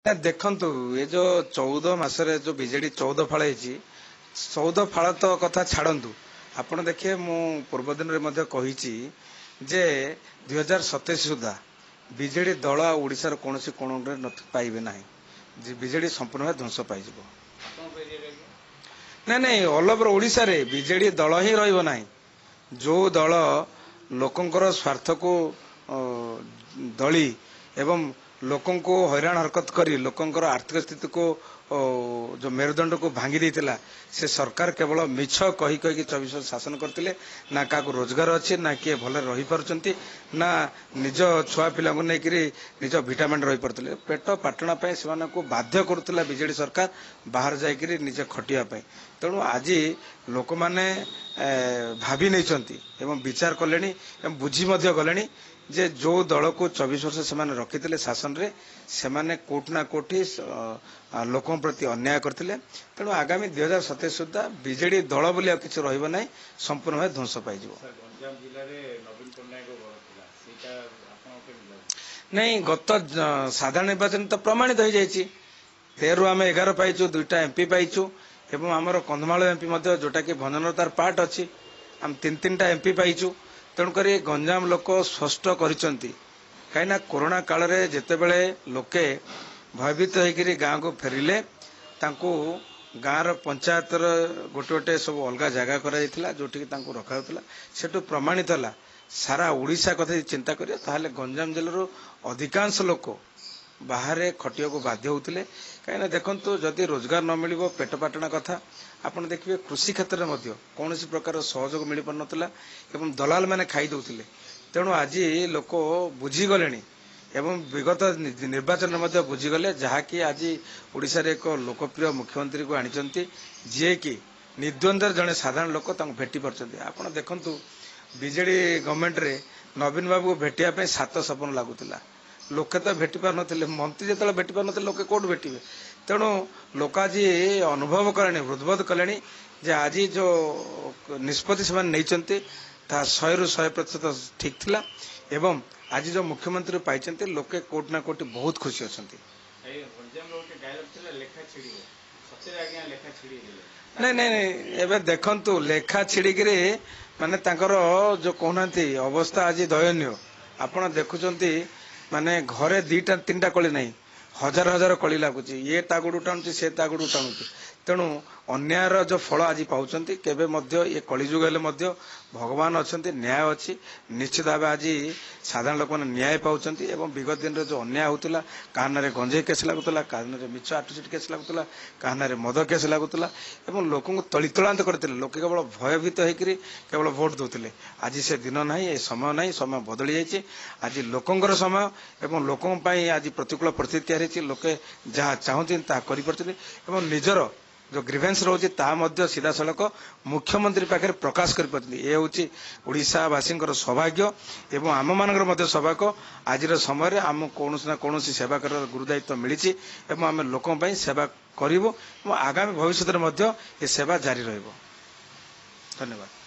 ଦେଖନ୍ତୁ ଏ ଯୋଉ 14 ମାସରେ ଯୋଉ ବିଜେଡି 14 ଫାଳ ହେଇଛି 14 ଫାଳ ତ କଥା ଛାଡନ୍ତୁ ଆପଣ ଦେଖିବେ ମୁଁ ପୂର୍ବ ଦିନରେ ମଧ୍ୟ କହିଛି ଯେ 2027 ସୁଦ୍ଧା ବିଜେଡି ଦଳ ଆଉ ଓଡ଼ିଶାର କୌଣସି କୋଣରେ ପାଇବେ ନାହିଁ ବିଜେଡି ସମ୍ପୂର୍ଣ୍ଣ ଭାବେ ଧ୍ୱଂସ ପାଇଯିବ। ନାଇଁ ନାଇଁ ଅଲ୍ ଓଭର ଓଡ଼ିଶାରେ ବିଜେଡି ଦଳ ହିଁ ରହିବ ନାହିଁ। ଯୋଉ ଦଳ ଲୋକଙ୍କର ସ୍ୱାର୍ଥକୁ ଦଳି ଏବଂ ଲୋକଙ୍କୁ ହଇରାଣ ହରକତ କରି ଲୋକଙ୍କର ଆର୍ଥିକ ସ୍ଥିତିକୁ ଯୋଉ ମେରୁଦଣ୍ଡକୁ ଭାଙ୍ଗି ଦେଇଥିଲା ସେ ସରକାର କେବଳ ମିଛ କହି କହିକି 24 ବର୍ଷ ଶାସନ କରିଥିଲେ। ନା କାହାକୁ ରୋଜଗାର ଅଛି ନା କିଏ ଭଲରେ ରହିପାରୁଛନ୍ତି ନା ନିଜ ଛୁଆ ପିଲାଙ୍କୁ ନେଇକରି ନିଜ ଭିଟାମିନ୍ ରହିପାରୁଥିଲେ। ପେଟ ପାଟଣା ପାଇଁ ସେମାନଙ୍କୁ ବାଧ୍ୟ କରୁଥିଲା ବିଜେଡି ସରକାର ବାହାରେ ଯାଇକରି ନିଜେ ଖଟିବା ପାଇଁ। ତେଣୁ ଆଜି ଲୋକମାନେ ଭାବି ନେଇଛନ୍ତି ଏବଂ ବିଚାର କଲେଣି ଏବଂ ବୁଝି ମଧ୍ୟ ଗଲେଣି ଯେ ଯୋଉ ଦଳକୁ 24 ବର୍ଷ ସେମାନେ ରଖିଥିଲେ ଶାସନରେ ସେମାନେ କୋଉଠି ନା କୋଉଠି ଲୋକଙ୍କ ପ୍ରତି ଅନ୍ୟାୟ କରିଥିଲେ। ତେଣୁ ଆଗାମୀ 2027 ସୁଦ୍ଧା ବିଜେଡି ଦଳ ବୋଲି ଆଉ କିଛି ରହିବ ନାହିଁ, ସମ୍ପୂର୍ଣ୍ଣ ଭାବେ ଧ୍ୱଂସ ପାଇଯିବ। ନାଇଁ ଗତ ସାଧାରଣ ନିର୍ବାଚନ ତ ପ୍ରମାଣିତ ହୋଇଯାଇଛି। 13ରୁ ଆମେ 11 ପାଇଛୁ, 2ଟା ଏମ୍ପି ପାଇଛୁ ଏବଂ ଆମର କନ୍ଧମାଳ ଏମ୍ପି ମଧ୍ୟ ଯୋଉଟାକି ଭଞ୍ଜନର ତାର ପାର୍ଟ ଅଛି ଆମେ 3ଟା ଏମ୍ପି ପାଇଛୁ। ତେଣୁକରି ଗଞ୍ଜାମ ଲୋକ ସ୍ପଷ୍ଟ କରିଛନ୍ତି କାହିଁକିନା କରୋନା କାଳରେ ଯେତେବେଳେ ଲୋକେ ଭୟଭୀତ ହେଇକରି ଗାଁକୁ ଫେରିଲେ ତାଙ୍କୁ ଗାଁର ପଞ୍ଚାୟତର ଗୋଟେ ଗୋଟେ ସବୁ ଅଲଗା ଜାଗା କରାଯାଇଥିଲା ଯୋଉଠିକି ତାଙ୍କୁ ରଖାଯାଉଥିଲା। ସେଠୁ ପ୍ରମାଣିତ ହେଲା ସାରା ଓଡ଼ିଶା କଥା ଯଦି ଚିନ୍ତା କରିବା ତାହେଲେ ଗଞ୍ଜାମ ଜିଲ୍ଲାରୁ ଅଧିକାଂଶ ଲୋକ ବାହାରେ ଖଟିବାକୁ ବାଧ୍ୟ ହେଉଥିଲେ। କାହିଁକିନା ଦେଖନ୍ତୁ ଯଦି ରୋଜଗାର ନ ମିଳିବ ପେଟ ପାଟଣା କଥା ଆପଣ ଦେଖିବେ କୃଷି କ୍ଷେତ୍ରରେ ମଧ୍ୟ କୌଣସି ପ୍ରକାର ସହଯୋଗ ମିଳିପାରୁନଥିଲା ଏବଂ ଦଲାଲ ମାନେ ଖାଇ ଦେଉଥିଲେ। ତେଣୁ ଆଜି ଲୋକ ବୁଝିଗଲେଣି ଏବଂ ବିଗତ ନିର୍ବାଚନରେ ମଧ୍ୟ ବୁଝିଗଲେ ଯାହାକି ଆଜି ଓଡ଼ିଶାରେ ଏକ ଲୋକପ୍ରିୟ ମୁଖ୍ୟମନ୍ତ୍ରୀକୁ ଆଣିଛନ୍ତି ଯିଏକି ନିର୍ଦ୍ୱନ୍ଦ୍ୱରେ ଜଣେ ସାଧାରଣ ଲୋକ ତାଙ୍କୁ ଭେଟି ପାରୁଛନ୍ତି। ଆପଣ ଦେଖନ୍ତୁ ବିଜେଡି ଗଭର୍ଣ୍ଣମେଣ୍ଟରେ ନବୀନ ବାବୁକୁ ଭେଟିବା ପାଇଁ 7 ସପନ ଲାଗୁଥିଲା। ଲୋକେ ତ ଭେଟି ପାରୁନଥିଲେ, ମନ୍ତ୍ରୀ ଯେତେବେଳେ ଭେଟି ପାରୁନଥିଲେ ଲୋକେ କୋଉଠୁ ଭେଟିବେ। ତେଣୁ ଲୋକ ଆଜି ଅନୁଭବ କଲେଣି ହୃଦବୋଧ କଲେଣି ଯେ ଆଜି ଯୋଉ ନିଷ୍ପତ୍ତି ସେମାନେ ନେଇଛନ୍ତି ତାହା 100ରୁ 100% ଠିକ ଥିଲା ଏବଂ ଆଜି ଯୋଉ ମୁଖ୍ୟମନ୍ତ୍ରୀ ପାଇଛନ୍ତି ଲୋକେ କୋଉଠି ନା କୋଉଠି ବହୁତ ଖୁସି ଅଛନ୍ତି। ନାଇଁ ନାଇଁ ଏବେ ଦେଖନ୍ତୁ ଲେଖା ଛିଡ଼ିକିରି ମାନେ ତାଙ୍କର ଯୋଉ କହୁନାହାନ୍ତି ଅବସ୍ଥା ଆଜି ଦୟନୀୟ। ଆପଣ ଦେଖୁଛନ୍ତି ମାନେ ଘରେ 2ଟା 3ଟା କଳି ନାହିଁ, ହଜାର ହଜାର କଳି ଲାଗୁଛି। ଇଏ ତା ଗୋଡୁ ଟାଣୁଛି ସେ ତା ଗୋଡୁ ଟାଣୁଛି। ତେଣୁ ଅନ୍ୟାୟର ଯୋଉ ଫଳ ଆଜି ପାଉଛନ୍ତି କେବେ ମଧ୍ୟ ଏ କଳିଯୁଗ ହେଲେ ମଧ୍ୟ ଭଗବାନ ଅଛନ୍ତି, ନ୍ୟାୟ ଅଛି। ନିଶ୍ଚିତ ଭାବେ ଆଜି ସାଧାରଣ ଲୋକମାନେ ନ୍ୟାୟ ପାଉଛନ୍ତି ଏବଂ ବିଗତ ଦିନରେ ଯୋଉ ଅନ୍ୟାୟ ହେଉଥିଲା କାହା ନାଁରେ ଗଞ୍ଜେଇ କେସ୍ ଲାଗୁଥିଲା, କାହା ନାଁରେ ମିଛ ଆଠୁଚିଟ କେସ୍ ଲାଗୁଥିଲା, କାହା ନାଁରେ ମଦ କେସ୍ ଲାଗୁଥିଲା ଏବଂ ଲୋକଙ୍କୁ ତଳିତଳାନ୍ତ କରିଥିଲେ। ଲୋକେ କେବଳ ଭୟଭୀତ ହେଇକରି କେବଳ ଭୋଟ ଦଉଥିଲେ। ଆଜି ସେ ଦିନ ନାହିଁ, ଏ ସମୟ ନାହିଁ, ସମୟ ବଦଳି ଯାଇଛି। ଆଜି ଲୋକଙ୍କର ସମୟ ଏବଂ ଲୋକଙ୍କ ପାଇଁ ଆଜି ପ୍ରତିକୂଳ ପରିସ୍ଥିତି ତିଆରି ହେଇଛି। ଲୋକେ ଯାହା ଚାହୁଁଛନ୍ତି ତାହା କରିପାରୁଛନ୍ତି ଏବଂ ନିଜର ଯୋଉ ଗ୍ରିଭେନ୍ସ ରହୁଛି ତାହା ମଧ୍ୟ ସିଧାସଳଖ ମୁଖ୍ୟମନ୍ତ୍ରୀ ପାଖରେ ପ୍ରକାଶ କରିପାରୁଛନ୍ତି। ଏ ହେଉଛି ଓଡ଼ିଶାବାସୀଙ୍କର ସୌଭାଗ୍ୟ ଏବଂ ଆମମାନଙ୍କର ମଧ୍ୟ ସୌଭାଗ୍ୟ। ଆଜିର ସମୟରେ ଆମକୁ କୌଣସି ନା କୌଣସି ସେବା କରିବାର ଗୁରୁ ଦାୟିତ୍ୱ ମିଳିଛି ଏବଂ ଆମେ ଲୋକଙ୍କ ପାଇଁ ସେବା କରିବୁ ଏବଂ ଆଗାମୀ ଭବିଷ୍ୟତରେ ମଧ୍ୟ ଏ ସେବା ଜାରି ରହିବ। ଧନ୍ୟବାଦ।